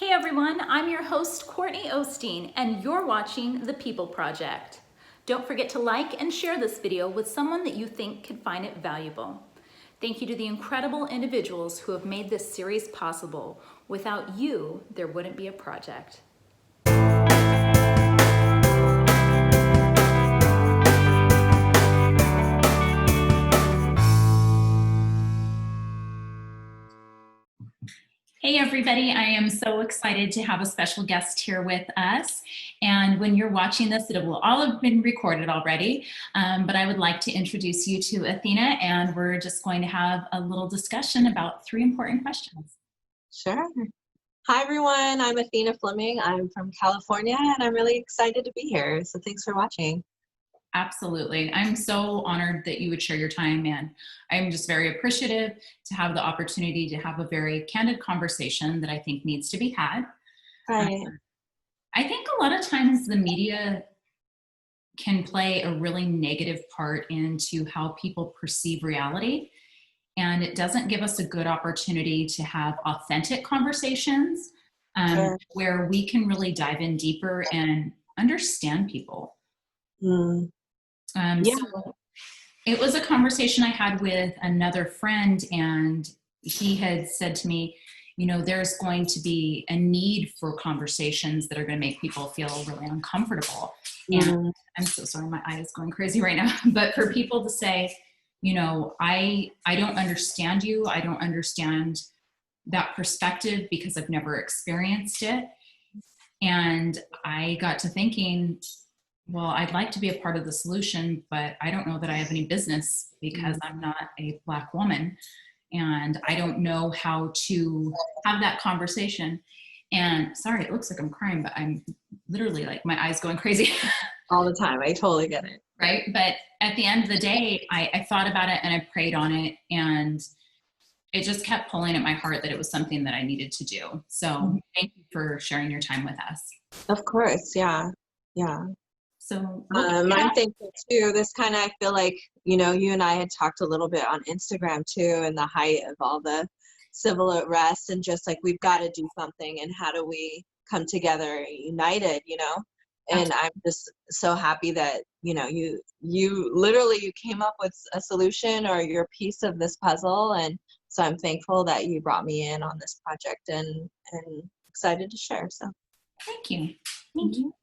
Hey everyone, I'm your host Courtney O'Steen and you're watching The People Project. Don't forget to like and share this video with someone that you think could find it valuable. Thank you to the incredible individuals who have made this series possible. Without you, there wouldn't be a project. Hey everybody, I am so excited to have a special guest here with us. And when you're watching this, it will all have been recorded already. But I would like to introduce you to Athena, and we're just going to have a little discussion about 3 important questions. Sure. Hi everyone, I'm Athena Fleming. I'm from California and I'm really excited to be here. So thanks for watching. Absolutely. I'm so honored that you would share your time, and I'm just very appreciative to have the opportunity to have a very candid conversation that I think needs to be had. Right. I think a lot of times the media can play a really negative part into how people perceive reality, and it doesn't give us a good opportunity to have authentic conversations Sure. where we can really dive in deeper and understand people. Yeah. So it was a conversation I had with another friend, and he had said to me, you know, there's going to be a need for conversations that are going to make people feel really uncomfortable. And I'm so sorry, my eye is going crazy right now. But for people to say, you know, I don't understand you. I don't understand that perspective because I've never experienced it. And I got to thinking, well, I'd like to be a part of the solution, but I don't know that I have any business because I'm not a Black woman. And I don't know how to have that conversation. And sorry, it looks like I'm crying, but I'm literally like my eyes going crazy. All the time. I totally get it. Right. But at the end of the day, I thought about it and I prayed on it, and it just kept pulling at my heart that it was something that I needed to do. So thank you for sharing your time with us. Of course. Yeah. Yeah. So I'm thankful too. This kind of, I feel like, you know, you and I had talked a little bit on Instagram too, in the height of all the civil unrest, and just like, we've got to do something, and how do we come together united, you know? And I'm just so happy that, you know, you literally, you came up with a solution or your piece of this puzzle. And so I'm thankful that you brought me in on this project, and excited to share. So thank you. Thank you.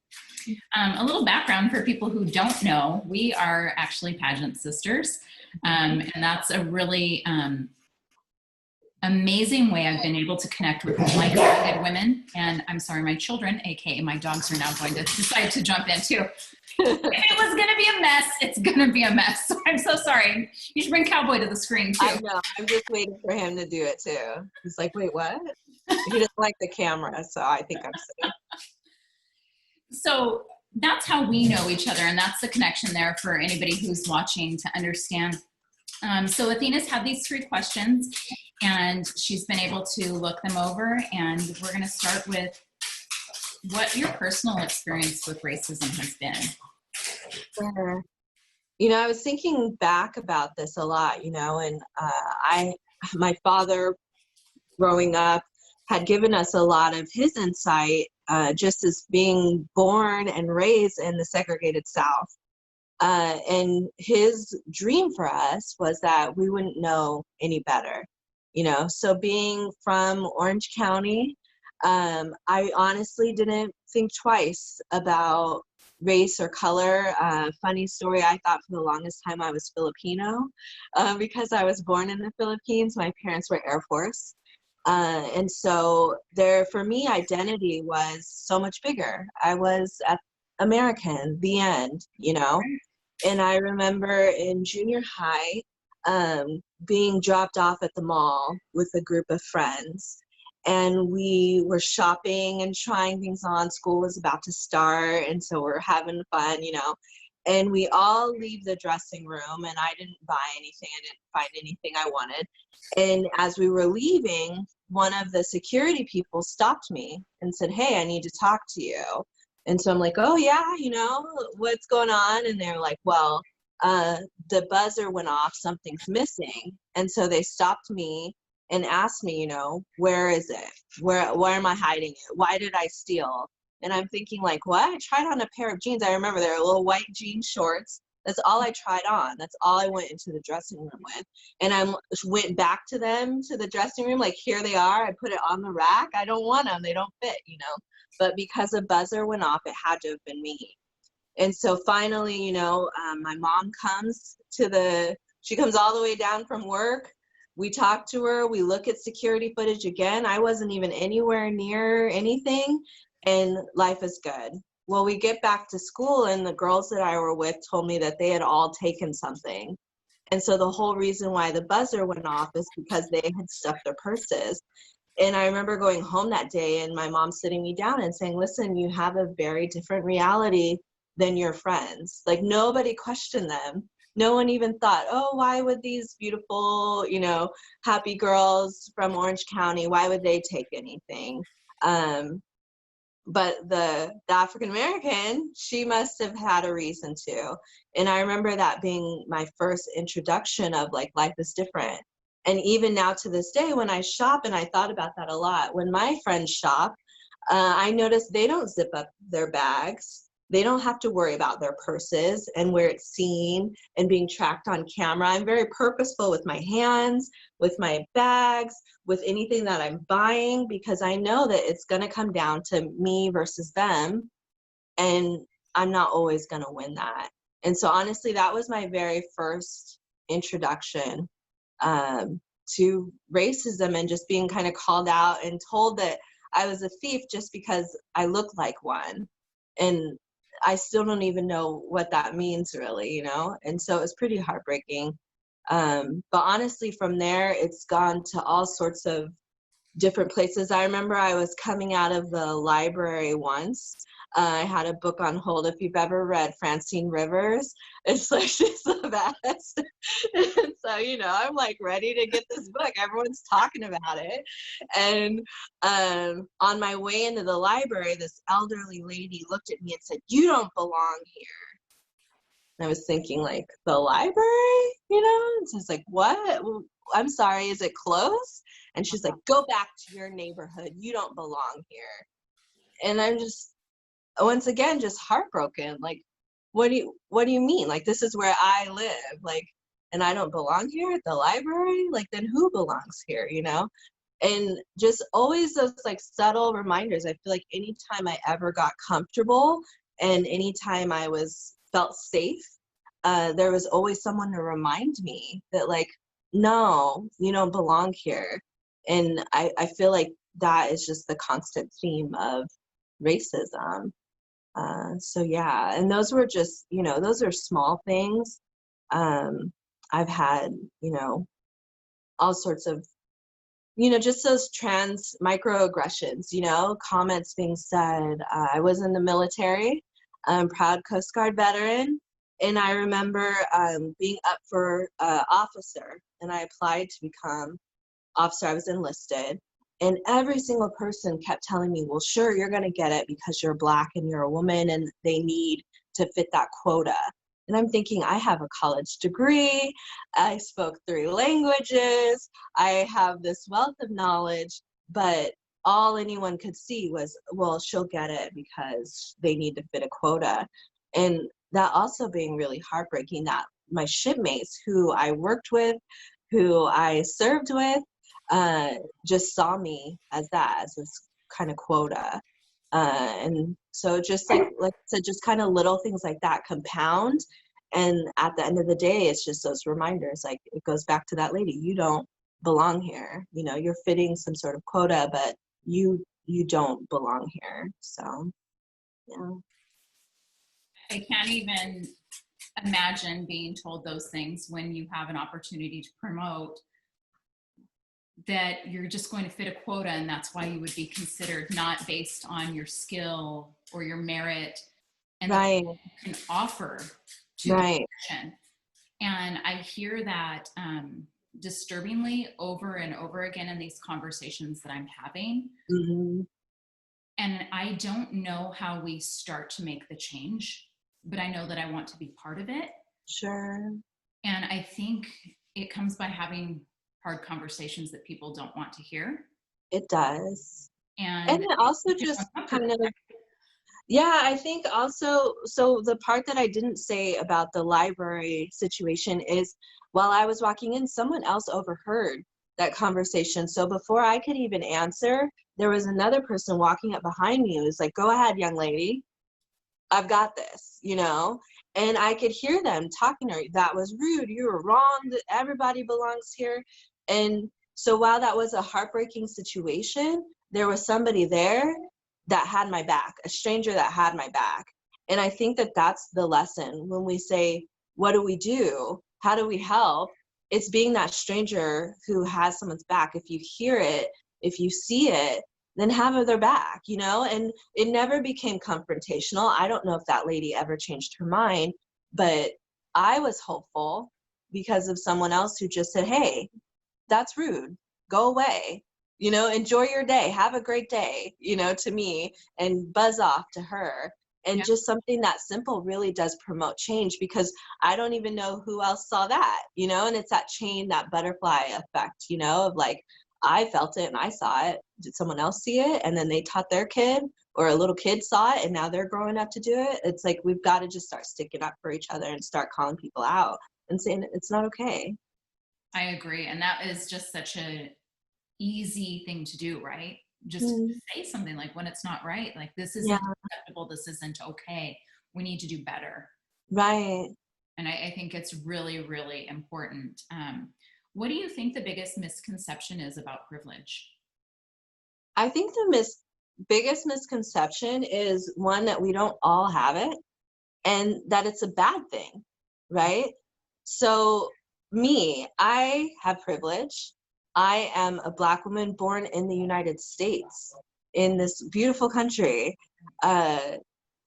A little background for people who don't know, we are actually pageant sisters. And that's a really amazing way I've been able to connect with like-minded women. And I'm sorry, my children, AKA my dogs, are now going to decide to jump in too. If it was going to be a mess, it's going to be a mess. So I'm so sorry. You should bring Cowboy to the screen too. I know. I'm just waiting for him to do it too. He's like, wait, what? He doesn't like the camera, so I think I'm safe. So that's how we know each other, and that's the connection there for anybody who's watching to understand. So Athena's had these 3 questions, and she's been able to look them over, and we're going to start with what your personal experience with racism has been. Sure. You know, I was thinking back about this a lot, you know, and my father growing up had given us a lot of his insight, just as being born and raised in the segregated South. And his dream for us was that we wouldn't know any better, you know. So being from Orange County, I honestly didn't think twice about race or color. Funny story, I thought for the longest time I was Filipino because I was born in the Philippines. My parents were Air Force. And so there, for me, identity was so much bigger. I was American, the end, you know. And I remember in junior high being dropped off at the mall with a group of friends. And we were shopping and trying things on. School was about to start, and so we're having fun, you know. And we all leave the dressing room, and I didn't buy anything. I didn't find anything I wanted. And as we were leaving, one of the security people stopped me and said, "Hey, I need to talk to you." And so I'm like, "Oh yeah, you know, what's going on?" And they're like, "Well, the buzzer went off, something's missing." And so they stopped me and ask me, you know, where is it? Where am I hiding it? Why did I steal? And I'm thinking like, what? I tried on a pair of jeans. I remember they were little white jean shorts. That's all I tried on. That's all I went into the dressing room with. And I went back to them, to the dressing room, like, here they are. I put it on the rack. I don't want them. They don't fit, you know. But because a buzzer went off, it had to have been me. And so finally, you know, my mom comes she comes all the way down from work. We talk to her. We look at security footage again. I wasn't even anywhere near anything, and life is good. Well, we get back to school, and the girls that I were with told me that they had all taken something. And so the whole reason why the buzzer went off is because they had stuffed their purses. And I remember going home that day and my mom sitting me down and saying, listen, you have a very different reality than your friends. Like, nobody questioned them. No one even thought, oh, why would these beautiful, you know, happy girls from Orange County, why would they take anything? But the African American, she must have had a reason to. And I remember that being my first introduction of like, life is different. And even now to this day, when I shop, and I thought about that a lot, when my friends shop, I notice they don't zip up their bags. They don't have to worry about their purses and where it's seen and being tracked on camera. I'm very purposeful with my hands, with my bags, with anything that I'm buying, because I know that it's going to come down to me versus them. And I'm not always going to win that. And so honestly, that was my very first introduction to racism, and just being kind of called out and told that I was a thief just because I look like one. And I still don't even know what that means really, you know? And so it was pretty heartbreaking. But honestly, from there, it's gone to all sorts of different places. I remember I was coming out of the library once. I had a book on hold. If you've ever read Francine Rivers, it's like, she's the best. And so, you know, I'm like ready to get this book. Everyone's talking about it. And on my way into the library, this elderly lady looked at me and said, you don't belong here. And I was thinking, like, the library, you know? And so it's like, what? Well, I'm sorry, is it closed? And she's like, go back to your neighborhood. You don't belong here. And I'm just, once again, just heartbroken. Like, what do you mean? Like, this is where I live, like, and I don't belong here at the library? Like, then who belongs here, you know? And just always those like subtle reminders. I feel like anytime I ever got comfortable and anytime I felt safe, there was always someone to remind me that, like, no, you don't belong here. And I feel like that is just the constant theme of racism. So yeah, and those were just, you know, those are small things. I've had, you know, all sorts of, you know, just those trans microaggressions, you know, comments being said. I was in the military. I'm a proud Coast Guard veteran. And I remember being up for officer, and I applied to become officer. I was enlisted. And every single person kept telling me, well, sure, you're going to get it because you're Black and you're a woman and they need to fit that quota. And I'm thinking, I have a college degree. I spoke 3 languages. I have this wealth of knowledge, but all anyone could see was, well, she'll get it because they need to fit a quota. And that also being really heartbreaking, that my shipmates who I worked with, who I served with, just saw me as this kind of quota. And so just like I said, just kind of little things like that compound. And at the end of the day, it's just those reminders, like it goes back to that lady, you don't belong here. You know, you're fitting some sort of quota, but you don't belong here. So, yeah. I can't even imagine being told those things when you have an opportunity to promote, that you're just going to fit a quota and that's why you would be considered, not based on your skill or your merit and Right. that you can offer to Right. the position. And I hear that disturbingly over and over again in these conversations that I'm having. Mm-hmm. And I don't know how we start to make the change, but I know that I want to be part of it. Sure. And I think it comes by having hard conversations that people don't want to hear. It does. And And it also it's just uncomfortable. kind of, yeah, I think also, so the part that I didn't say about the library situation is while I was walking in, someone else overheard that conversation. So before I could even answer, there was another person walking up behind me who was like, go ahead, young lady. I've got this, you know? And I could hear them talking to her. That was rude. You were wrong. Everybody belongs here. And so while that was a heartbreaking situation, there was somebody there that had my back, a stranger that had my back. And I think that that's the lesson when we say, what do we do? How do we help? It's being that stranger who has someone's back. If you hear it, if you see it, then have their back, you know? And it never became confrontational. I don't know if that lady ever changed her mind, but I was hopeful because of someone else who just said, hey, that's rude. Go away. You know, enjoy your day. Have a great day, you know, to me, and buzz off to her. And Yeah. just something that simple really does promote change, because I don't even know who else saw that, you know? And it's that chain, that butterfly effect, you know, of like, I felt it and I saw it. Did someone else see it? And then they taught their kid, or a little kid saw it and now they're growing up to do it. It's like, we've got to just start sticking up for each other and start calling people out and saying it's not okay. I agree. And that is just such a easy thing to do, right? Just Mm, say something like when it's not right, like this yeah, isn't acceptable, this isn't okay. We need to do better. right. And I think it's really, really important. What do you think the biggest misconception is about privilege? I think the biggest misconception is one that we don't all have it, and that it's a bad thing, right? So me, I have privilege. I am a Black woman born in the United States, in this beautiful country. Uh,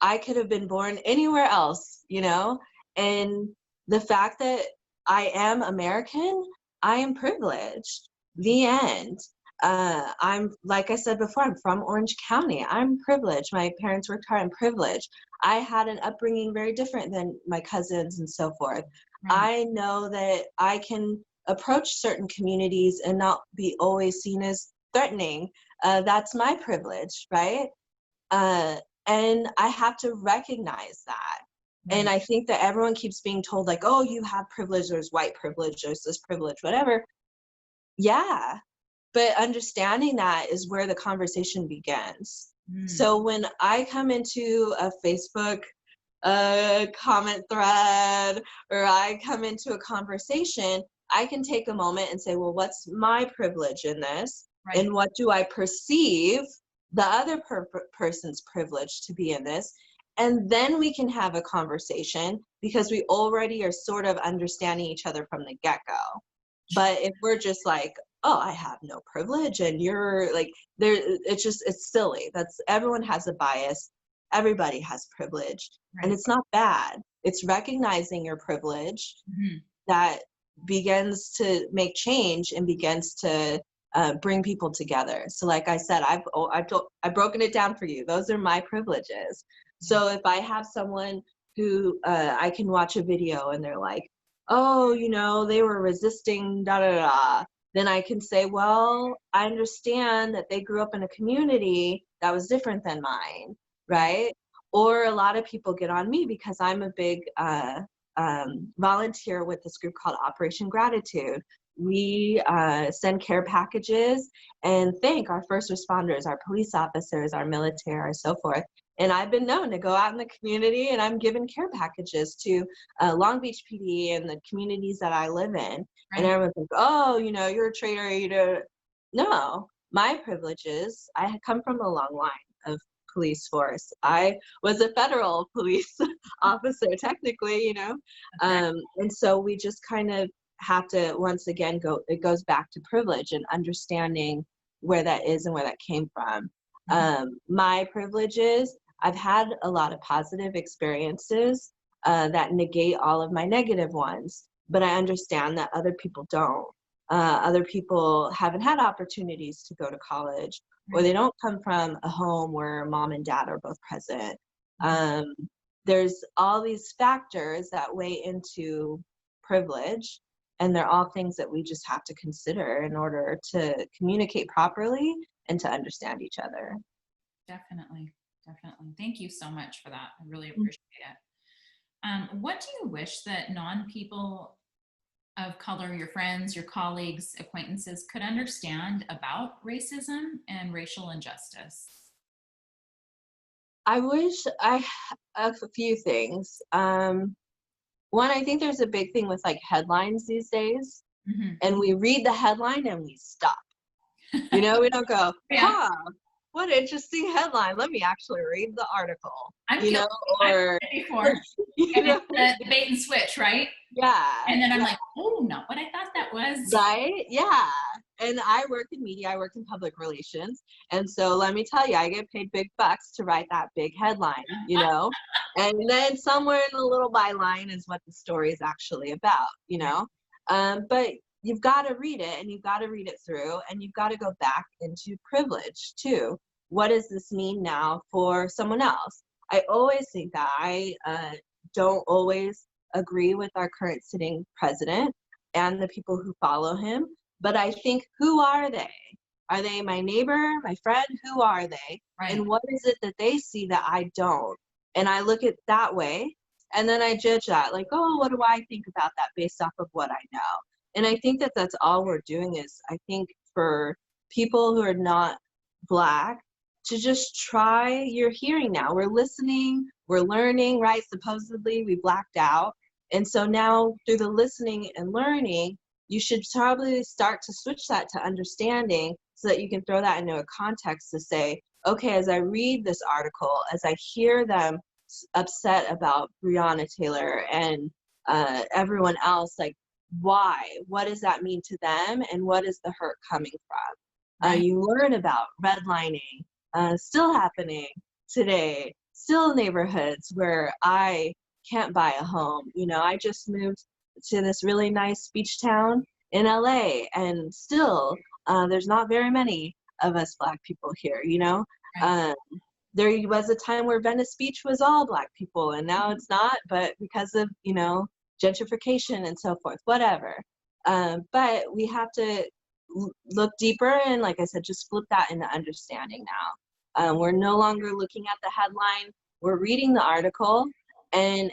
I could have been born anywhere else, you know? And the fact that I am American, I am privileged. The end. I'm, like I said before, I'm from Orange County. I'm privileged. My parents worked hard. I'm privileged. I had an upbringing very different than my cousins and so forth. Right. I know that I can approach certain communities and not be always seen as threatening. That's my privilege, right? Uh, and I have to recognize that. And Right. I think that everyone keeps being told, like, oh, you have privilege, there's white privilege, there's this privilege, whatever. Yeah. But understanding that is where the conversation begins. Mm. So when I come into a Facebook comment thread, or I come into a conversation, I can take a moment and say, well, what's my privilege in this? Right. And what do I perceive the other person's privilege to be in this? And then we can have a conversation, because we already are sort of understanding each other from the get-go. But if we're just like, oh, I have no privilege, and you're like, there, it's silly. That's, everyone has a bias. Everybody has privilege. Right. And it's not bad. It's recognizing your privilege Mm-hmm. that begins to make change and begins to bring people together. So like I said, I've broken it down for you. Those are my privileges. So if I have someone who I can watch a video and they're like, oh, you know, they were resisting da da da, then I can say, well, I understand that they grew up in a community that was different than mine, right? Or a lot of people get on me because I'm a big volunteer with this group called Operation Gratitude. We send care packages and thank our first responders, our police officers, our military, so forth. And I've been known to go out in the community, and I'm giving care packages to Long Beach PD and the communities that I live in. Right. And everyone's like, oh, you know, you're a traitor. You know, no, my privileges, I come from a long line of police force. I was a federal police officer, technically, you know. And so we just kind of have to, once again, it goes back to privilege and understanding where that is and where that came from. My privileges, I've had a lot of positive experiences that negate all of my negative ones, but I understand that other people don't. Other people haven't had opportunities to go to college, or they don't come from a home where mom and dad are both present. There's all these factors that weigh into privilege, And they're all things that we just have to consider in order to communicate properly and to understand each other. Definitely. Definitely. Thank you so much for that. I really appreciate it. What do you wish that non-people of color, your friends, your colleagues, acquaintances could understand about racism and racial injustice? I wish a few things. One, I think there's a big thing with like headlines these days, Mm-hmm. and we read the headline and we stop. We don't go, Yeah. what an interesting headline. Let me actually read the article, I'm guilty. or, I've done it before. And it's the bait and switch, right? Yeah. And then I'm like, oh, not what I thought that was. Right? Yeah. And I work in media, I work in public relations. And so let me tell you, I get paid big bucks to write that big headline, And then somewhere in the little byline is what the story is actually about. But you've got to read it and you've got to read it through and you've got to go back into privilege too. What does this mean now for someone else? I always think that I don't always agree with our current sitting president and the people who follow him. But I think, who are they? Are they my neighbor, my friend? Who are they? Right. And what is it that they see that I don't? And I look at that way, and then I judge that, like, oh, what do I think about that based off of what I know? And I think that that's all we're doing is, I think for people who are not Black, to just try your hearing now. We're listening, we're learning, right? Supposedly we blacked out. And so now through the listening and learning, you should probably start to switch that to understanding so that you can throw that into a context to say, okay, as I read this article, as I hear them upset about Breonna Taylor and everyone else, like, why? What does that mean to them? And what is the hurt coming from? Right. You learn about redlining still happening today, still neighborhoods where I can't buy a home. I just moved to this really nice beach town in LA, and still there's not very many of us Black people here. Right. There was a time where Venice Beach was all Black people, and now it's not, but because of gentrification and so forth, whatever. But we have to look deeper, and like I said, just flip that into understanding now. We're no longer looking at the headline, we're reading the article. And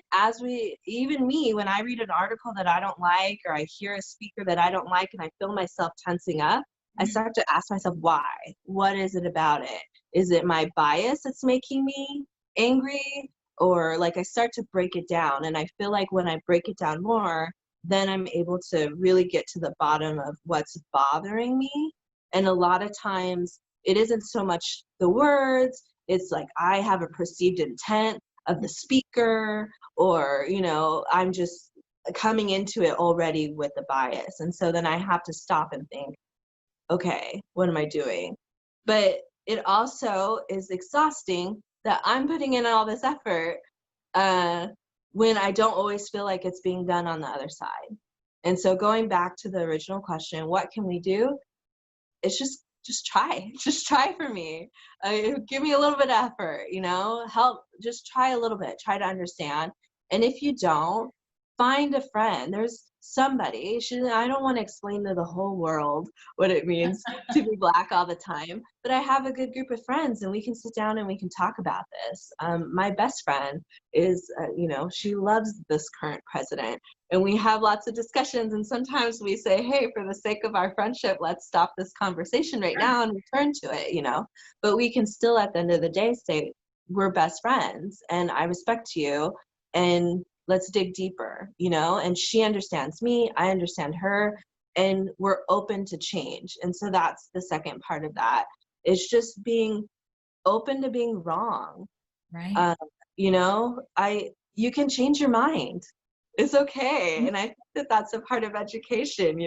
even me, when I read an article that I don't like, or I hear a speaker that I don't like, and I feel myself tensing up, I start to ask myself, why? What is it about it? Is it my bias that's making me angry? Or like I start to break it down. And I feel like when I break it down more, then I'm able to really get to the bottom of what's bothering me. And a lot of times it isn't so much the words, it's like I have a perceived intent of the speaker, or I'm just coming into it already with a bias. And so then I have to stop and think, okay, what am I doing? But it also is exhausting that I'm putting in all this effort when I don't always feel like it's being done on the other side. And so going back to the original question, what can we do? It's just try for me. Give me a little bit of effort, help, just try a little bit, try to understand. And if you don't, find a friend. There's somebody. I don't want to explain to the whole world what it means to be Black all the time, but I have a good group of friends and we can sit down and we can talk about this. My best friend is, she loves this current president, and we have lots of discussions, and sometimes we say, hey, for the sake of our friendship, let's stop this conversation right now and return to it, but we can still at the end of the day say, we're best friends and I respect you, and let's dig deeper, and she understands me, I understand her, and we're open to change. And so that's the second part of that. It's just being open to being wrong. Right. You can change your mind. It's okay. And I think that that's a part of education,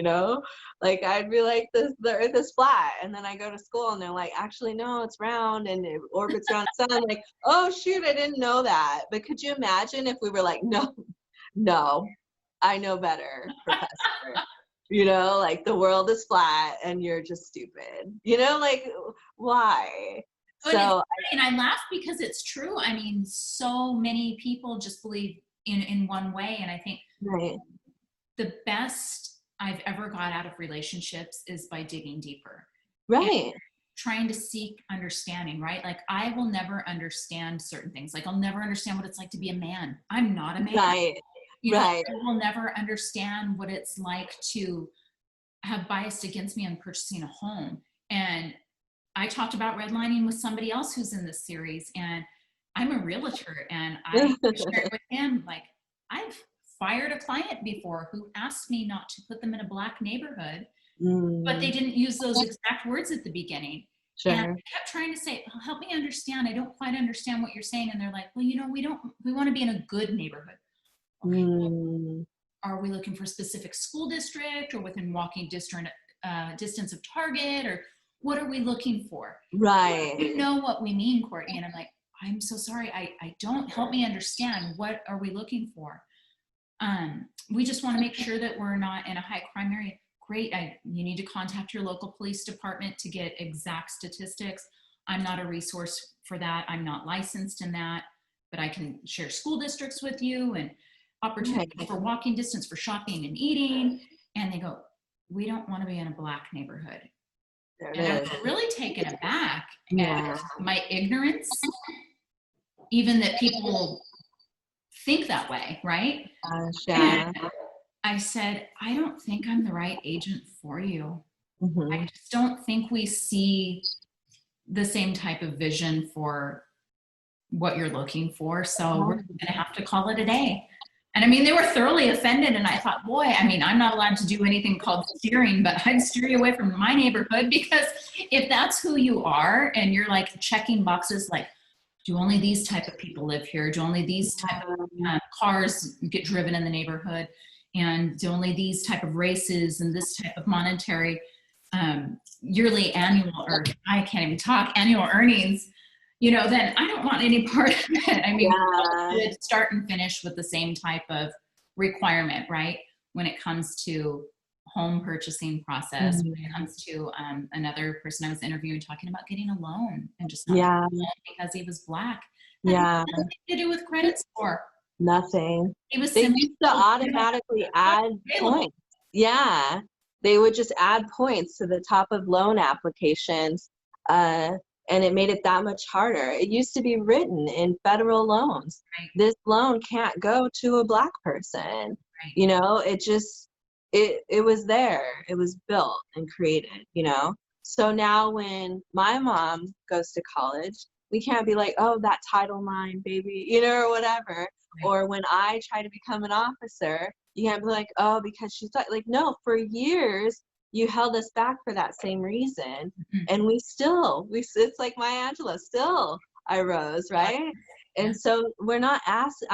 like I'd be like, the earth is flat. And then I go to school and they're like, actually, no, it's round and it orbits around the sun. I'm like, oh, shoot, I didn't know that. But could you imagine if we were like, no, I know better, professor. Like the world is flat and you're just stupid. Like, why? And I laugh because it's true. I mean, so many people just believe in one way. And I think right. the best I've ever got out of relationships is by digging deeper. Right. And trying to seek understanding, right? Like I will never understand certain things. Like I'll never understand what it's like to be a man. I'm not a man. Right. You know, Right. I will never understand what it's like to have bias against me on purchasing a home. And I talked about redlining with somebody else who's in this series, and I'm a realtor, and I shared with him, like, I've fired a client before who asked me not to put them in a Black neighborhood, but they didn't use those exact words at the beginning. And I Sure. kept trying to say, oh, help me understand. I don't quite understand what you're saying. And they're like, well, you know, we want to be in a good neighborhood. Okay. Mm. Are we looking for a specific school district or within walking distance of Target, or what are we looking for? Right. You know what we mean, Courtney. And I'm like, I'm so sorry. I don't, help me understand. What are we looking for? We just want to make sure that we're not in a high crime area. Great. You need to contact your local police department to get exact statistics. I'm not a resource for that. I'm not licensed in that, but I can share school districts with you and opportunities for walking distance for shopping and eating. And they go, we don't want to be in a Black neighborhood. And I was really taken aback at my ignorance, even that people think that way, right? And I said, I don't think I'm the right agent for you. I just don't think we see the same type of vision for what you're looking for. So we're going to have to call it a day. And I mean, they were thoroughly offended. And I thought, boy, I mean, I'm not allowed to do anything called steering, but I'd steer you away from my neighborhood, because if that's who you are and you're like checking boxes, like, do only these type of people live here? Do only these type of cars get driven in the neighborhood? And do only these type of races and this type of monetary yearly annual, or I can't even talk, annual earnings, you know, then I don't want any part of it. I mean, we should start and finish with the same type of requirement, right? When it comes to home purchasing process, when it comes to another person I was interviewing talking about getting a loan and just not getting a loan because he was Black. That had nothing to do with credit score. Nothing. He was They used to automatically add points. Yeah. They would just add points to the top of loan applications. And it made it that much harder. It used to be written in federal loans. Right. This loan can't go to a Black person. Right. You know, it just, it was there. It was built and created, you know? So now when my mom goes to college, we can't be like, oh, that Title IX baby, you know, or whatever. Right. Or when I try to become an officer, you can't be like, oh, because she's like, no, for years, you held us back for that same reason. And it's like Maya Angelou, still I rose, right? And so I'm not asking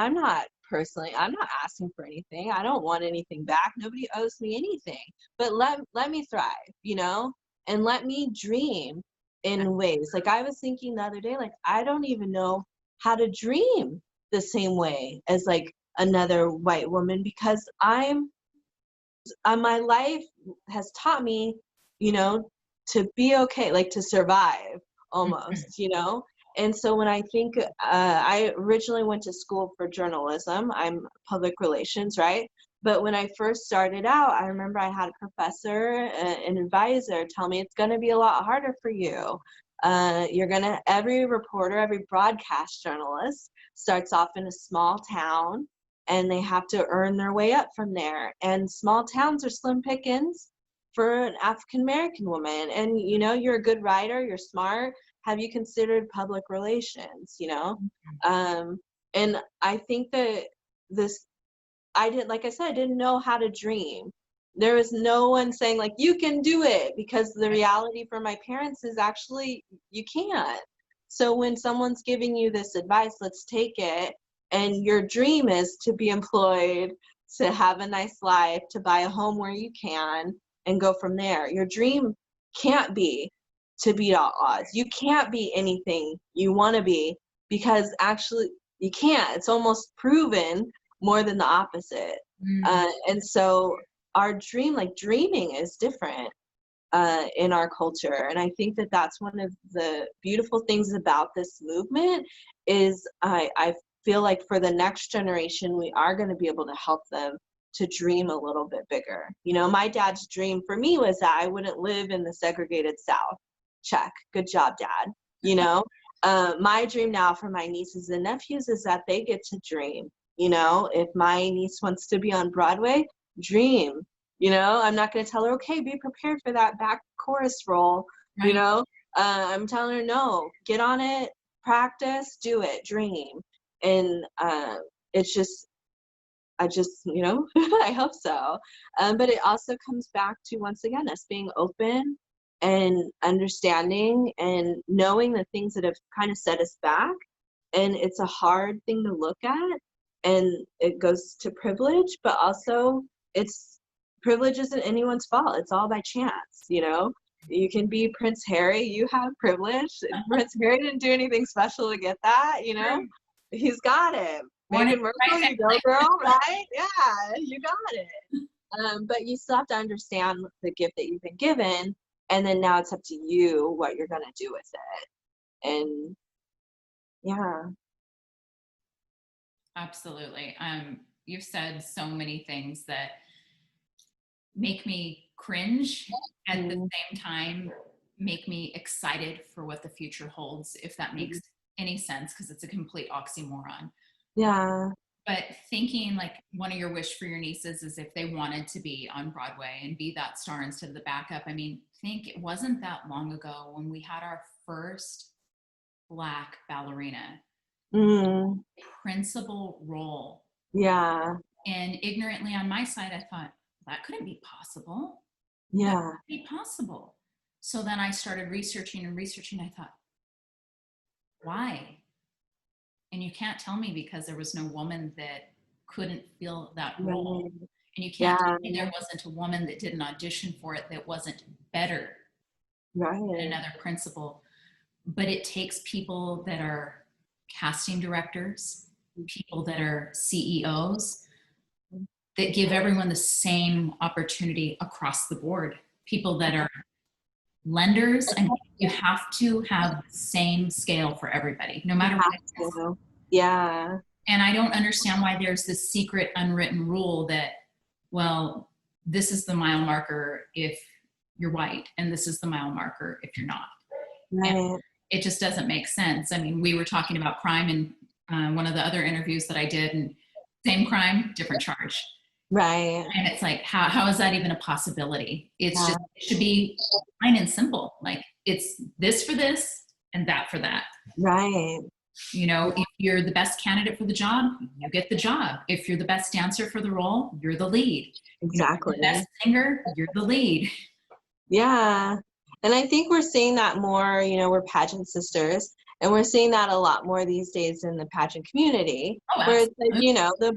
for anything. I don't want anything back. Nobody owes me anything. But let me thrive, you know, and let me dream in ways. Like I was thinking the other day, like I don't even know how to dream the same way as like another white woman, because my life has taught me, you know, to be okay, like to survive almost, you know? And so when I think, I originally went to school for journalism, I'm public relations, right? But when I first started out, I remember I had a professor, an advisor tell me it's going to be a lot harder for you. Every reporter, every broadcast journalist starts off in a small town, and they have to earn their way up from there. And small towns are slim pickings for an African-American woman. And, you know, you're a good writer, you're smart. Have you considered public relations, you know? And I think that like I said, I didn't know how to dream. There was no one saying like, you can do it, because the reality for my parents is actually, you can't. So when someone's giving you this advice, let's take it. And your dream is to be employed, to have a nice life, to buy a home where you can, and go from there. Your dream can't be to beat all odds. You can't be anything you want to be, because actually you can't. It's almost proven more than the opposite. And so our dreaming is different in our culture. And I think that that's one of the beautiful things about this movement is I feel like for the next generation, we are going to be able to help them to dream a little bit bigger. You know, my dad's dream for me was that I wouldn't live in the segregated South. Check. Good job, Dad. You know, my dream now for my nieces and nephews is that they get to dream. You know, if my niece wants to be on Broadway, dream. You know, I'm not going to tell her, okay, be prepared for that back chorus role. Right. You know, I'm telling her, no, get on it, practice, do it, dream. And it's just, you know, I hope so. But it also comes back to, once again, us being open and understanding and knowing the things that have kind of set us back. And it's a hard thing to look at, and it goes to privilege, but also privilege isn't anyone's fault. It's all by chance, you know. You can be Prince Harry, you have privilege. Prince Harry didn't do anything special to get that, you know. He's got it. Meghan Markle, you go girl, right? Yeah, you got it. But you still have to understand the gift that you've been given, and then now it's up to you what you're gonna do with it. And yeah. Absolutely. You've said so many things that make me cringe, at the same time make me excited for what the future holds, if that makes any sense, because it's a complete oxymoron. Yeah. But thinking like one of your wish for your nieces is if they wanted to be on Broadway and be that star instead of the backup. I mean, think it wasn't that long ago when we had our first Black ballerina principal role. Yeah. And ignorantly on my side, I thought, that couldn't be possible. Yeah. That couldn't be possible. So then I started researching and researching. I thought, why? And you can't tell me because there was no woman that couldn't fill that role. And you can't tell me there wasn't a woman that did an audition for it that wasn't better than another principal. But it takes people that are casting directors, people that are CEOs, that give everyone the same opportunity across the board. People that are lenders, and you have to have the same scale for everybody, no matter what it is. Yeah. And I don't understand why there's this secret unwritten rule that, well, this is the mile marker if you're white, and this is the mile marker if you're not. Right. And it just doesn't make sense. I mean, we were talking about crime in one of the other interviews that I did, and same crime, different charge. Right. And it's like, how is that even a possibility? It's just, it should be plain and simple. Like, it's this for this and that for that. Right. You know, if you're the best candidate for the job, you get the job. If you're the best dancer for the role, you're the lead. Exactly. If you're the best singer, you're the lead. Yeah. And I think we're seeing that more, you know, we're pageant sisters, and we're seeing that a lot more these days in the pageant community, where it's like, you know, the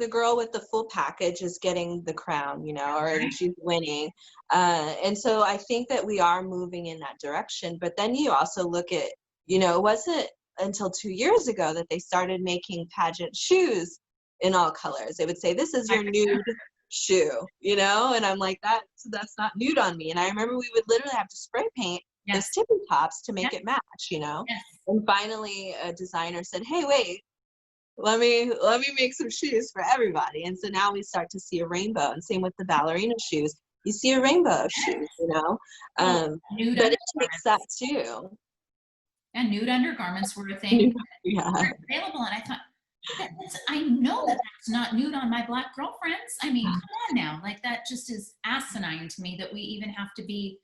girl with the full package is getting the crown, you know, or she's winning. And so I think that we are moving in that direction. But then you also look at, you know, it wasn't until 2 years ago that they started making pageant shoes in all colors. They would say, this is your nude shoe, you know, and I'm like, that's not nude on me. And I remember we would literally have to spray paint those tippy tops to make it match, you know. And finally a designer said, hey, wait, let me make some shoes for everybody. And so now we start to see a rainbow. And same with the ballerina shoes, you see a rainbow of shoes, you know. But it takes that too. And nude undergarments were a thing available, and I thought, I know that that's not nude on my Black girlfriends. I mean, come on now, like, that just is asinine to me that we even have to be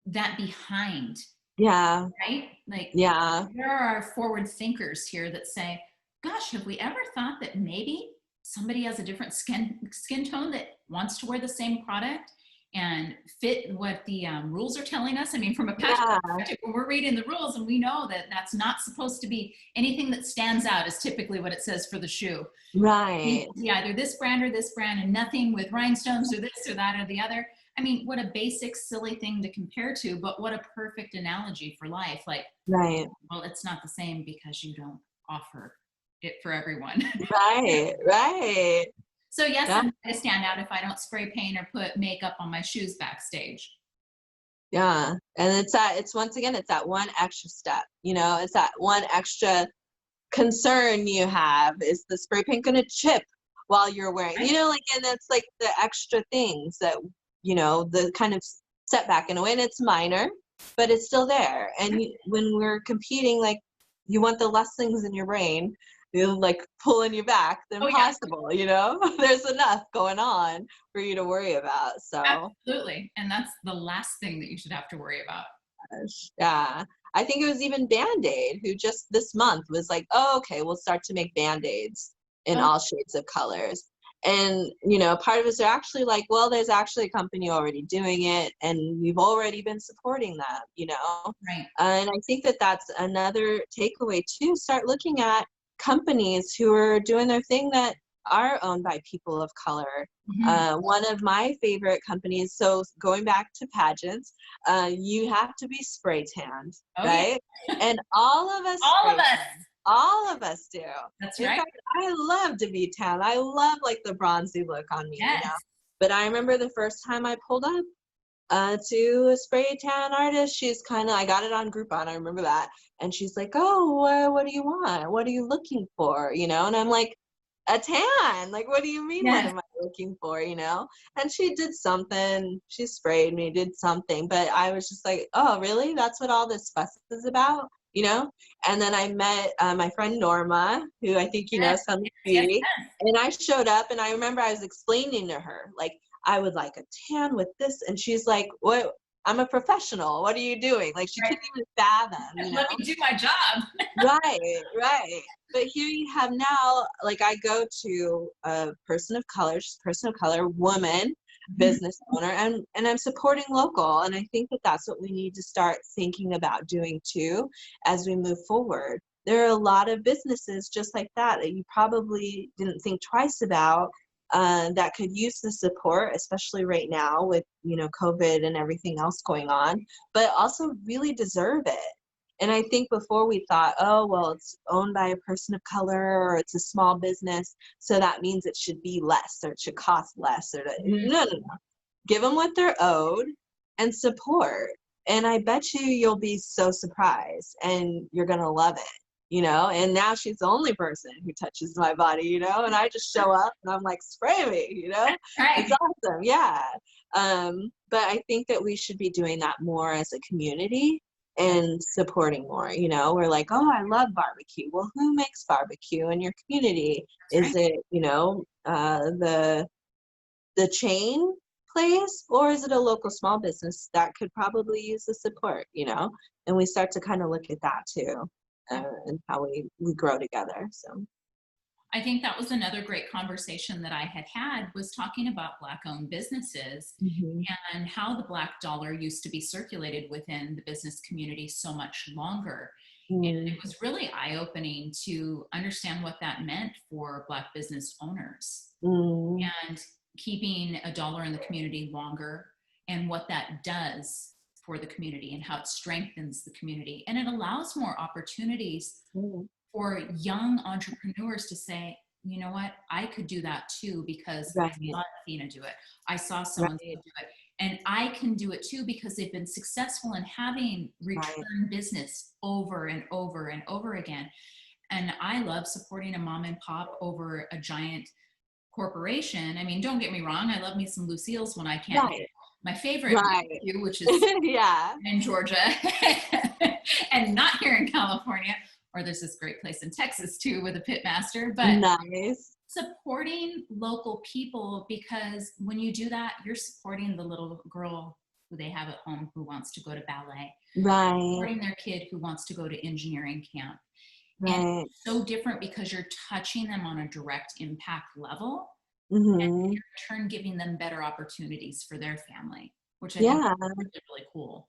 that behind. Yeah. Right? Like, there are forward thinkers here that say, gosh, have we ever thought that maybe somebody has a different skin tone that wants to wear the same product and fit what the rules are telling us? I mean, from a pageant perspective, when we're reading the rules and we know that that's not supposed to be anything that stands out, is typically what it says for the shoe. Right. Yeah, either this brand or this brand, and nothing with rhinestones or this or that or the other. I mean, what a basic, silly thing to compare to, but what a perfect analogy for life. Like, well, it's not the same because you don't offer it for everyone. Right. So yes, I'm going to stand out if I don't spray paint or put makeup on my shoes backstage. Yeah. And it's once again, it's that one extra step, you know, it's that one extra concern you have. Is the spray paint going to chip while you're wearing, Right. you know, like, and that's like the extra things that, you know, the kind of setback in a way, and it's minor, but it's still there. And when we're competing, like, you want the less things in your brain, like pulling you back than Oh yeah, possible, you know. There's enough going on for you to worry about. So absolutely. And that's the last thing that you should have to worry about. yeah, I think it was even Band-Aid who just this month was like, oh, okay, we'll start to make Band-Aids in Oh, all shades of colors. And, you know, part of us are actually like, well, there's actually a company already doing it, and we've already been supporting them, you know. right. And I think that that's another takeaway too. Start looking at companies who are doing their thing that are owned by people of color. Mhm. One of my favorite companies, so going back to pageants, you have to be spray tanned, Oh yeah, right? And all of us all of spray us. tan. All of us do. That's In right. fact, I love to be tan. I love like the bronzy look on me, you know. Yes. But I remember the first time I pulled up to a spray tan artist, she's kind of, I got it on Groupon, I remember that. And she's like, oh, what do you want? What are you looking for? You know, and I'm like, a tan. Like, what do you mean? What Yes. am I looking for? You know? And she did something. She sprayed me, did something. But I was just like, oh, really? That's what all this fuss is about? You know? And then I met my friend Norma, who I think you know, Yes. some Yes. beauty. And I showed up, and I remember I was explaining to her, like, I would like a tan with this. And she's like, what? I'm a professional. What are you doing? Like, she Right. couldn't even fathom, you know? Let me do my job. Right, right. But here you have now, like, I go to a person of color, she's a person of color, woman, Mhm. business owner, and I'm supporting local. And I think that that's what we need to start thinking about doing too as we move forward. There are a lot of businesses just like that you probably didn't think twice about, that could use the support, especially right now with, you know, COVID and everything else going on, but also really deserve it. And I think before we thought, oh, well, it's owned by a person of color or it's a small business, so that means it should be less or it should cost less. Mhm. No, no, no. Give them what they're owed and support. And I bet you'll be so surprised and you're going to love it, you know? And now she's the only person who touches my body, you know? And I just show up and I'm like, spray me, you know? It's Right. awesome. Yeah. But I think that we should be doing that more as a community Yes. and supporting more. You know, we're like, oh, I love barbecue. Well, who makes barbecue in your community? That's Is right. it, you know, the chain place, or is it a local small business that could probably use the support, you know? And we start to kind of look at that too, and how we grow together. So I think that was another great conversation that I had was talking about Black-owned businesses mhm. and how the Black dollar used to be circulated within the business community so much longer. And Mm, it was really eye-opening to understand what that meant for Black business owners mm, and keeping a dollar in the community longer and what that does for the community and how it strengthens the community. And it allows more opportunities mm. for young entrepreneurs to say, you know what, I could do that too because I Right, saw Athena do it. I saw someone right, do it. And I can do it too because they've been successful in having right. return business over and over and over again. And I love supporting a mom and pop over a giant corporation. I mean, don't get me wrong, I love me some Lucille's when I can't get Right, my favorite right. barbecue, which is Yeah, in Georgia and not here in California. Or there's this great place in Texas too with a pit master. But nice. supporting local people, because when you do that, you're supporting the little girl who they have at home who wants to go to ballet, Right, supporting their kid who wants to go to engineering camp. And right. it's so different because you're touching them on a direct impact level and Hmm. in turn giving them better opportunities for their family, which I think Yeah. is really, really cool.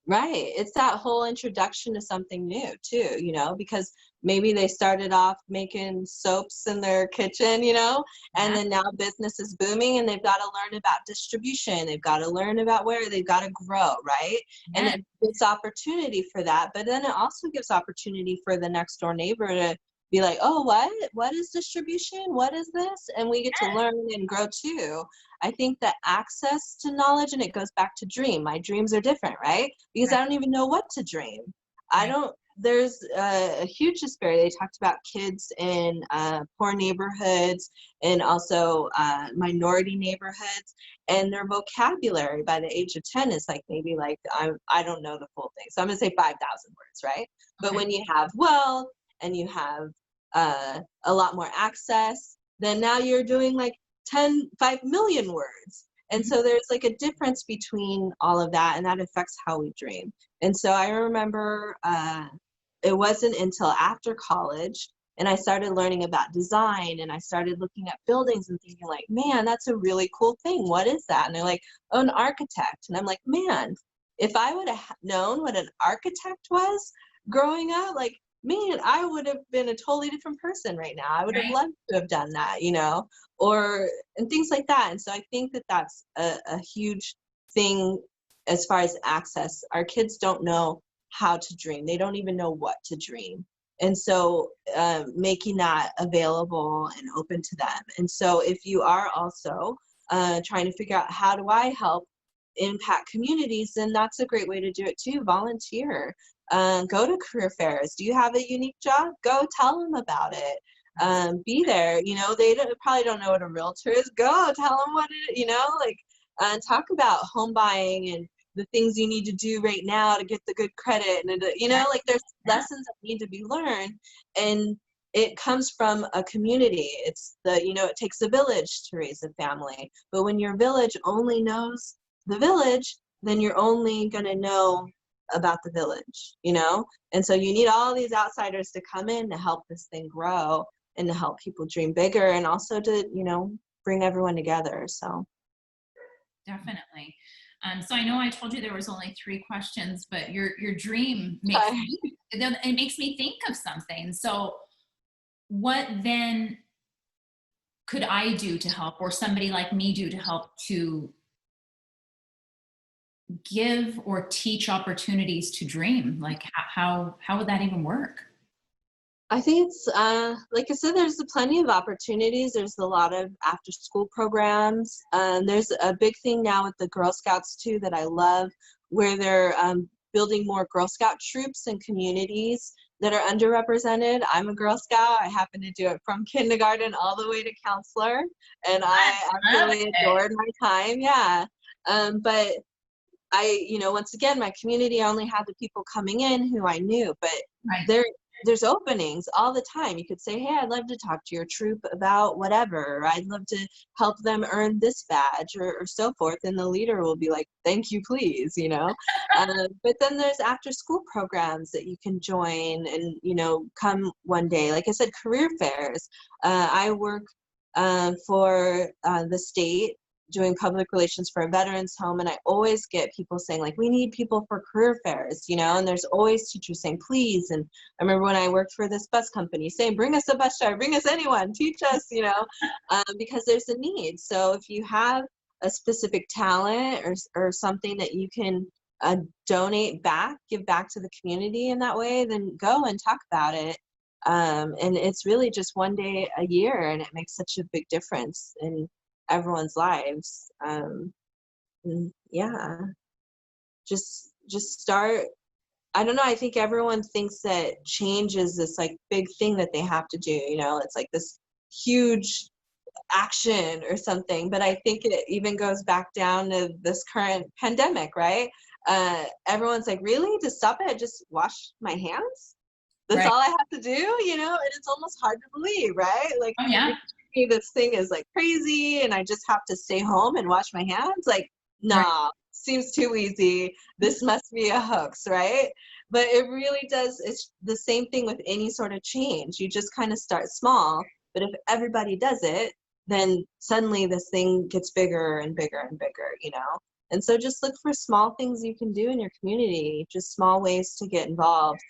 Right. It's that whole introduction to something new too, you know, because maybe they started off making soaps in their kitchen, you know, and Yeah. then now business is booming and they've got to learn about distribution. They've got to learn about where they've got to grow, right? And Yes. it gives opportunity for that. But then it also gives opportunity for the next door neighbor to be like, oh, what? What is distribution? What is this? And we get to learn and grow too. I think that access to knowledge, and it goes back to dream. My dreams are different, right? Because Right. I don't even know what to dream. I Right. don't, there's a huge disparity. They talked about kids in poor neighborhoods and also minority neighborhoods, and their vocabulary by the age of 10 is like maybe like I don't know the full thing, so I'm gonna say 5,000 words, right? But when you have wealth and you have a lot more access, then now you're doing like 5 million words. And so there's like a difference between all of that, and that affects how we dream. And so I remember it wasn't until after college and I started learning about design and I started looking at buildings and thinking like, man, that's a really cool thing. What is that? And they're like, oh, an architect. And I'm like, man, if I would have known what an architect was growing up, like, man, I would have been a totally different person right now. I would have loved to have done that, you know, and things like that. And so I think that that's a huge thing as far as access. Our kids don't know how to dream. They don't even know what to dream. And so making that available and open to them. And so if you are also trying to figure out how do I help impact communities, then that's a great way to do it too. Volunteer. Go to career fairs. Do you have a unique job? Go tell them about it. Be there. You know, they probably don't know what a realtor is. Go tell them what it, you know, like talk about home buying and the things you need to do right now to get the good credit. And, you know, like there's lessons that need to be learned. And it comes from a community. It's you know, it takes a village to raise a family. But when your village only knows the village, then you're only going to know about the village, you know? And so you need all these outsiders to come in to help this thing grow and to help people dream bigger and also to, you know, bring everyone together. So definitely. So I know I told you there was only 3 questions, but your dream makes me think of something. So what then could I do to help, or somebody like me do to help to give or teach opportunities to dream? Like how would that even work? I think it's, like I said, there's plenty of opportunities. There's a lot of after school programs. There's a big thing now with the Girl Scouts too that I love, where they're building more Girl Scout troops and communities that are underrepresented. I'm a Girl Scout. I happen to do it from kindergarten all the way to counselor. And I really adored my time. Yeah. But you know, once again, my community, I only had the people coming in who I knew, but there's openings all the time. You could say, hey, I'd love to talk to your troop about whatever. Or I'd love to help them earn this badge or so forth. And the leader will be like, thank you, please, you know. But then there's after school programs that you can join and, you know, come one day. Like I said, career fairs. I work for the state doing public relations for a veterans home, and I always get people saying like, we need people for career fairs, you know, and there's always teachers saying please. And I remember when I worked for this bus company saying, bring us a bus driver, bring us anyone, teach us, you know, because there's a need. So if you have a specific talent or something that you can donate back, give back to the community in that way, then go and talk about it. And it's really just one day a year, and it makes such a big difference in everyone's lives. Yeah, just start. I don't know, I think everyone thinks that change is this like big thing that they have to do, you know, it's like this huge action or something, but I think it even goes back down to this current pandemic, right? Everyone's like, really, to stop it, just wash my hands, that's all I have to do, you know? And it's almost hard to believe, right? Like, oh yeah, this thing is like crazy and I just have to stay home and wash my hands, like, nah, seems too easy, this must be a hoax, right? But it really does. It's the same thing with any sort of change. You just kind of start small, but if everybody does it, then suddenly this thing gets bigger and bigger and bigger, you know? And so just look for small things you can do in your community, just small ways to get involved.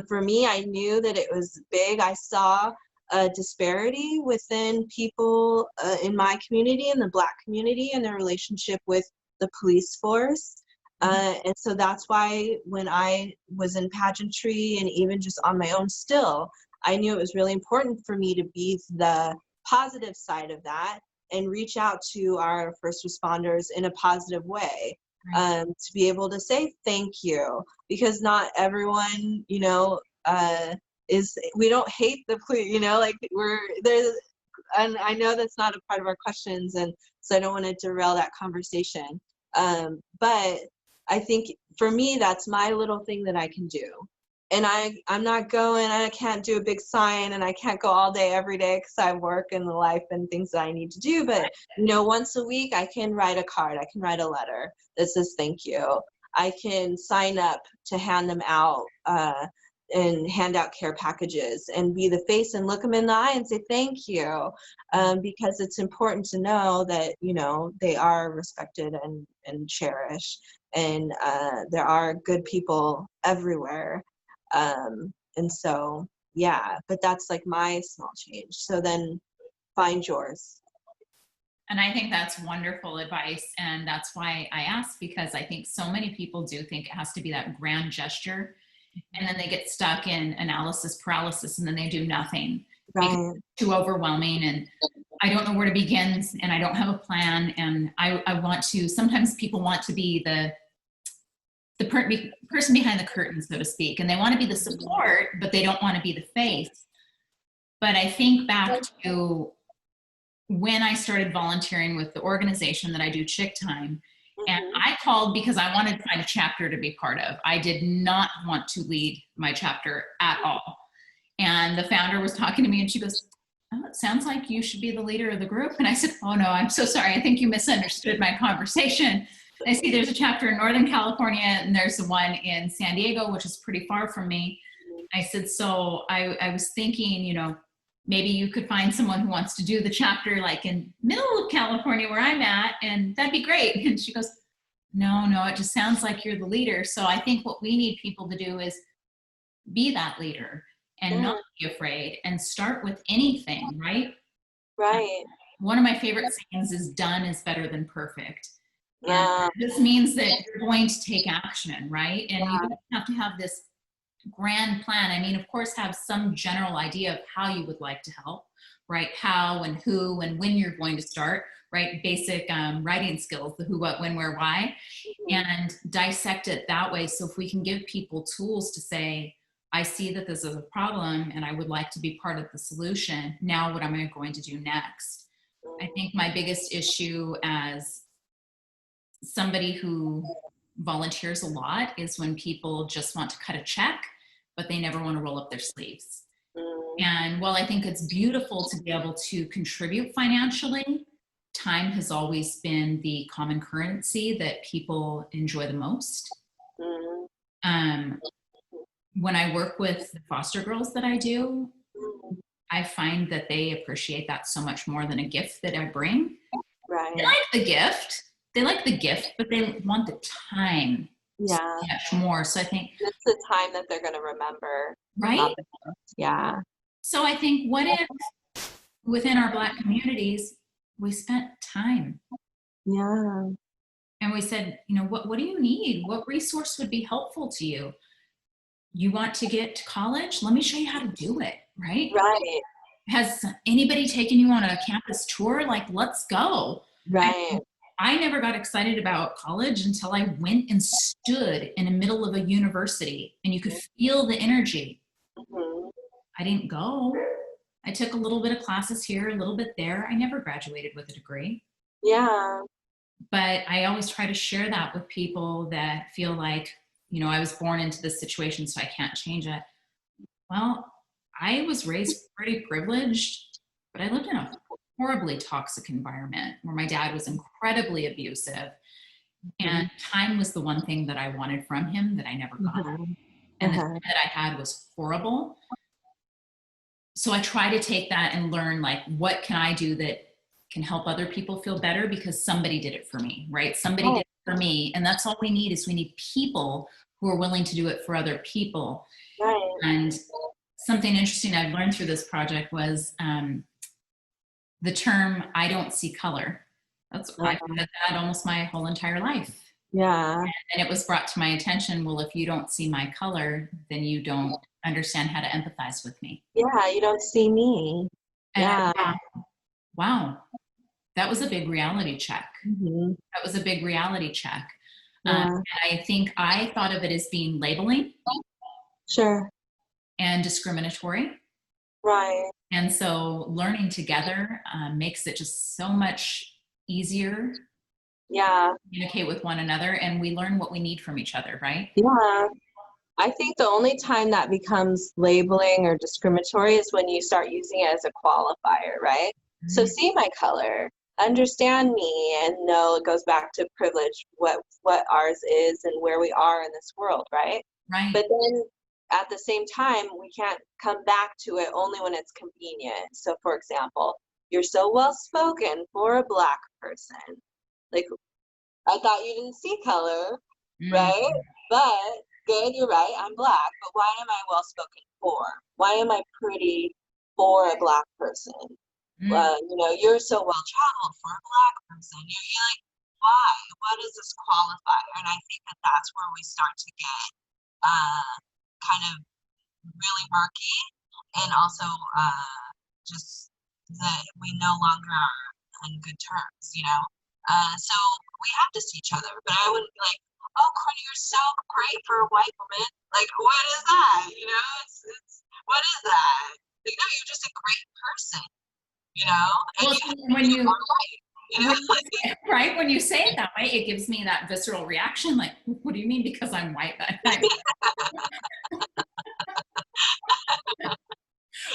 For me, I knew that it was big. I saw a disparity within people in my community and the Black community and their relationship with the police force. And so that's why when I was in pageantry and even just on my own still, I knew it was really important for me to be the positive side of that and reach out to our first responders in a positive way. to be able to say thank you, because not everyone, you know, we don't hate the police, you know, like we're there. And I know that's not a part of our questions, and so I don't want to derail that conversation. But I think for me, that's my little thing that I can do. And I'm not going, I can't do a big sign, and I can't go all day every day because I work in the life and things that I need to do. But, you know, once a week, I can write a card. I can write a letter that says thank you. I can sign up to hand them out and hand out care packages and be the face and look them in the eye and say thank you, because it's important to know that, you know, they are respected and cherished, and there are good people everywhere. And so, yeah, but that's like my small change. So then find yours. And I think that's wonderful advice. And that's why I asked, because I think so many people do think it has to be that grand gesture. And then they get stuck in analysis paralysis, and then they do nothing. Right. Because it's too overwhelming, and I don't know where to begin, and I don't have a plan. And I want to, sometimes people want to be the person behind the curtain, so to speak, and they want to be the support, but they don't want to be the face. But I think back to when I started volunteering with the organization that I do, Chick Time, and I called because I wanted to find a chapter to be part of. I did not want to lead my chapter at all. And the founder was talking to me, and she goes, "Oh, it sounds like you should be the leader of the group." And I said, "Oh no, I'm so sorry. I think you misunderstood my conversation. I see there's a chapter in Northern California, and there's the one in San Diego, which is pretty far from me." I said, "So I was thinking, you know, maybe you could find someone who wants to do the chapter like in middle of California where I'm at, and that'd be great." And she goes, no, it just sounds like you're the leader. So I think what we need people to do is be that leader and not be afraid, and start with anything, right? Right. One of my favorite sayings is done is better than perfect. Yeah. And this means that you're going to take action, right? And you don't have to have this grand plan. I mean, of course, have some general idea of how you would like to help, right? How and who and when you're going to start, right? Basic writing skills, the who, what, when, where, why, and dissect it that way. So if we can give people tools to say, I see that this is a problem and I would like to be part of the solution. Now, what am I going to do next? I think my biggest issue as somebody who volunteers a lot is when people just want to cut a check, but they never want to roll up their sleeves. And while I think it's beautiful to be able to contribute financially, time has always been the common currency that people enjoy the most. When I work with the foster girls that I do, I find that they appreciate that so much more than a gift that I bring. Right. They like the gift. They like the gift, but they want the time so much more. So I think it's the time that they're going to remember. Right? Yeah. So I think, what if within our Black communities, we spent time? Yeah. And we said, you know, what do you need? What resource would be helpful to you? You want to get to college? Let me show you how to do it, right? Right. Has anybody taken you on a campus tour? Like, let's go. Right. I never got excited about college until I went and stood in the middle of a university and you could feel the energy. I didn't go. I took a little bit of classes here, a little bit there. I never graduated with a degree. Yeah. But I always try to share that with people that feel like, you know, I was born into this situation, so I can't change it. Well, I was raised pretty privileged, but I lived in a horribly toxic environment where my dad was incredibly abusive. And time was the one thing that I wanted from him that I never got. And the time that I had was horrible. So I try to take that and learn, like, what can I do that can help other people feel better, because somebody did it for me, right? Somebody did it for me. And that's all we need, is we need people who are willing to do it for other people. Right. And something interesting I've learned through this project was the term, I don't see color. I've said that almost my whole entire life. Yeah. And it was brought to my attention, well, if you don't see my color, then you don't understand how to empathize with me. Yeah, you don't see me. And wow, that was a big reality check. That was a big reality check. Yeah. And I think I thought of it as being labeling Sure. and discriminatory. Right. And so learning together makes it just so much easier Yeah. to communicate with one another, and we learn what we need from each other, right? Yeah. I think the only time that becomes labeling or discriminatory is when you start using it as a qualifier, right? So see my color, understand me, and know it goes back to privilege, what ours is and where we are in this world, right? Right. But then at the same time, we can't come back to it only when it's convenient. So for example, you're so well spoken for a Black person. Like, I thought you didn't see color, Mm. right? But good, you're right, I'm Black, but why am I well spoken for? Why am I pretty for a Black person? Mm. You're so well traveled for a Black person. You're like, why? What is this qualifier? And I think that that's where we start to get kind of really murky, and also just that we no longer are on good terms, so we have to see each other, but I wouldn't be like, oh, Courtney, you're so great for a white woman. Like, what is that? It's what is that? Like, no, you're just a great person, and Well, when you, right, right, when you say it that way, it gives me that visceral reaction. Like, what do you mean? Because I'm white? But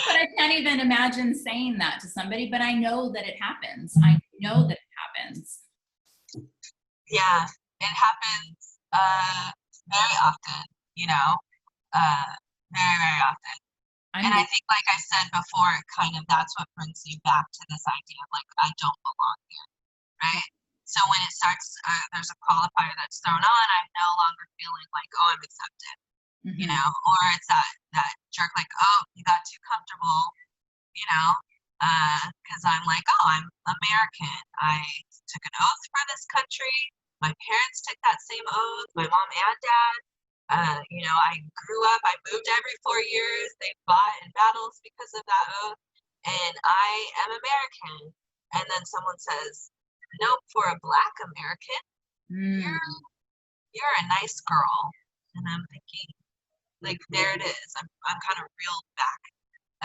I can't even imagine saying that to somebody. But I know that it happens. I know that it happens. Yeah, it happens very often, very, very often. And I think, like I said before, that's what brings you back to this idea of, like, I don't belong here, right? So when it starts, there's a qualifier that's thrown on, I'm no longer feeling like, oh, I'm accepted, or it's that jerk, like, oh, you got too comfortable, because I'm like, oh, I'm American. I took an oath for this country. My parents took that same oath, my mom and dad. I grew up, I moved every 4 years. They fought in battles because of that oath. And I am American. And then someone says, nope, for a Black American, you're a nice girl. And I'm thinking, like, there it is. I'm kind of reeled back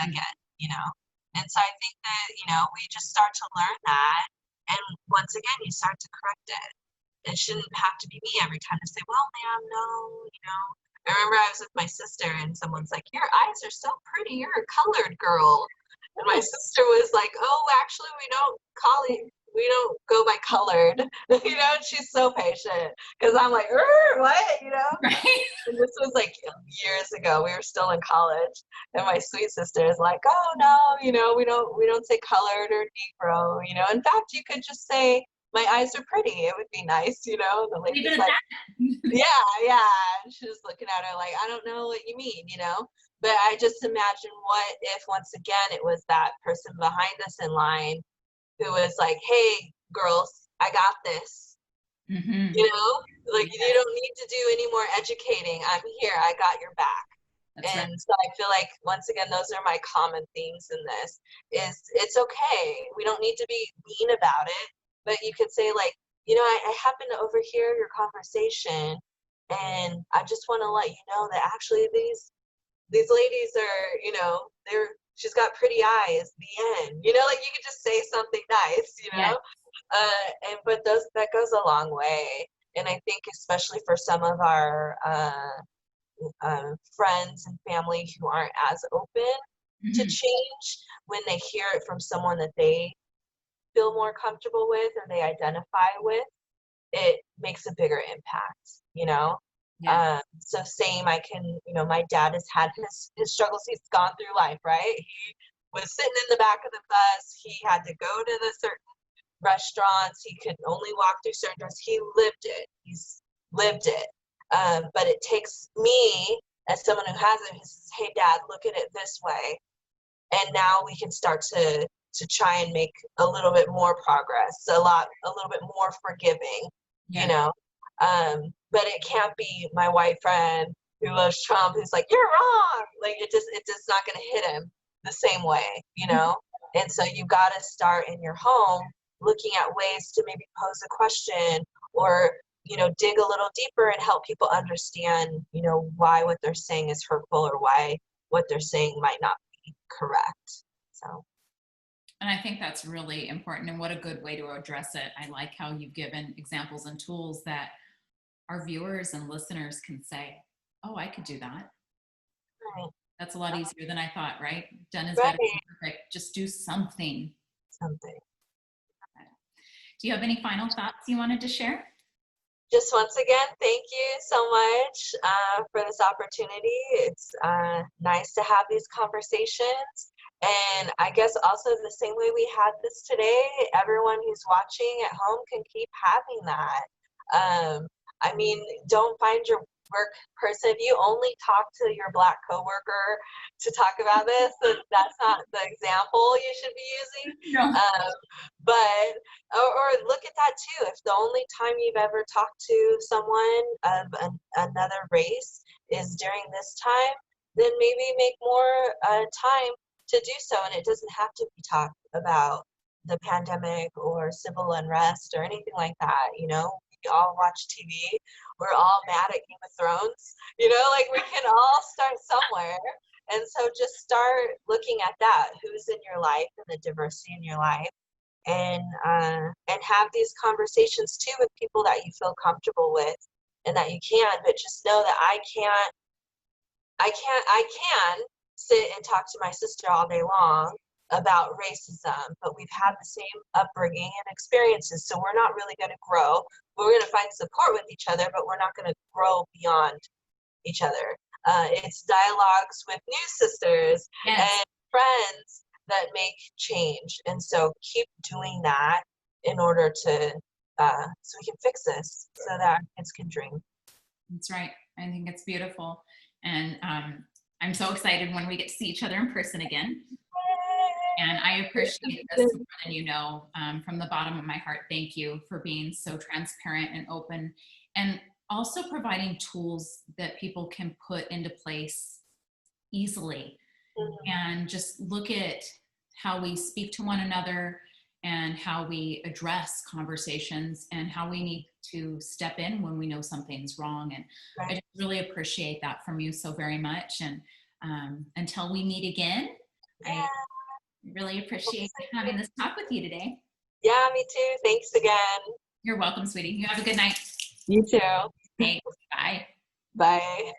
again, And so I think that, we just start to learn that. And once again, you start to correct it. It shouldn't have to be me every time to say, well, ma'am, no, I remember I was with my sister and someone's like, your eyes are so pretty. You're a colored girl. And my sister was like, oh, actually, we don't go by colored, and she's so patient because I'm like, what, Right. And this was like years ago. We were still in college, and my sweet sister is like, oh no, we don't say colored or Negro, In fact, you could just say my eyes are pretty. It would be nice, The lady's like, yeah. And she was looking at her like, I don't know what you mean, But I just imagine what if once again it was that person behind us in line who was like, hey, girls, I got this. Mm-hmm. Like, you don't need to do any more educating. I'm here. I got your back. That's and right. So I feel like, once again, those are my common themes in this, is it's okay. We don't need to be mean about it, but you could say, like, I happen to overhear your conversation, and I just want to let you know that actually these ladies are, she's got pretty eyes, the end. Like, you could just say something nice, Yeah. But that goes a long way. And I think especially for some of our friends and family who aren't as open to change, when they hear it from someone that they feel more comfortable with or they identify with, it makes a bigger impact, Yeah. So same, I can, my dad has had his struggles. He's gone through life, right? He was sitting in the back of the bus. He had to go to the certain restaurants. He could only walk through certain doors. He lived it. He's lived it. But it takes me, as someone who hasn't, who says, hey, Dad, look at it this way. And now we can start to try and make a little bit more progress, a little bit more forgiving, Yeah. But it can't be my white friend who loves Trump who's like, you're wrong. Like, it's just not going to hit him the same way, And so you got to start in your home looking at ways to maybe pose a question or dig a little deeper and help people understand, why what they're saying is hurtful or why what they're saying might not be correct. So. And I think that's really important, and what a good way to address it. I like how you've given examples and tools that our viewers and listeners can say, oh, I could do that. Right. That's a lot easier than I thought, right? Done is Right. better than perfect. Just do something. Do you have any final thoughts you wanted to share? Just once again, thank you so much for this opportunity. It's nice to have these conversations. And I guess also the same way we had this today, everyone who's watching at home can keep having that. Don't find your work person. If you only talk to your Black coworker to talk about this, then that's not the example you should be using. No. Or look at that too. If the only time you've ever talked to someone of another race is during this time, then maybe make more time to do so. And it doesn't have to be talked about the pandemic or civil unrest or anything like that. We all watch TV. We're all mad at Game of Thrones. We can all start somewhere. And so just start looking at that. Who's in your life and the diversity in your life. And have these conversations too with people that you feel comfortable with and that you can, but just know that I can sit and talk to my sister all day long about racism, but we've had the same upbringing and experiences, so we're not really going to grow. We're going to find support with each other, but we're not going to grow beyond each other. It's dialogues with new sisters and friends that make change, and so keep doing that in order to so we can fix this so that our kids can dream. That's right. I think it's beautiful, and I'm so excited when we get to see each other in person again. And I appreciate this more than you know. From the bottom of my heart, thank you for being so transparent and open, and also providing tools that people can put into place easily. And just look at how we speak to one another and how we address conversations and how we need to step in when we know something's wrong. And I just really appreciate that from you so very much. And until we meet again, I really appreciate having this talk with you today. Yeah, me too. Thanks again. You're welcome, sweetie. You have a good night. You too. Thanks. Bye. Bye.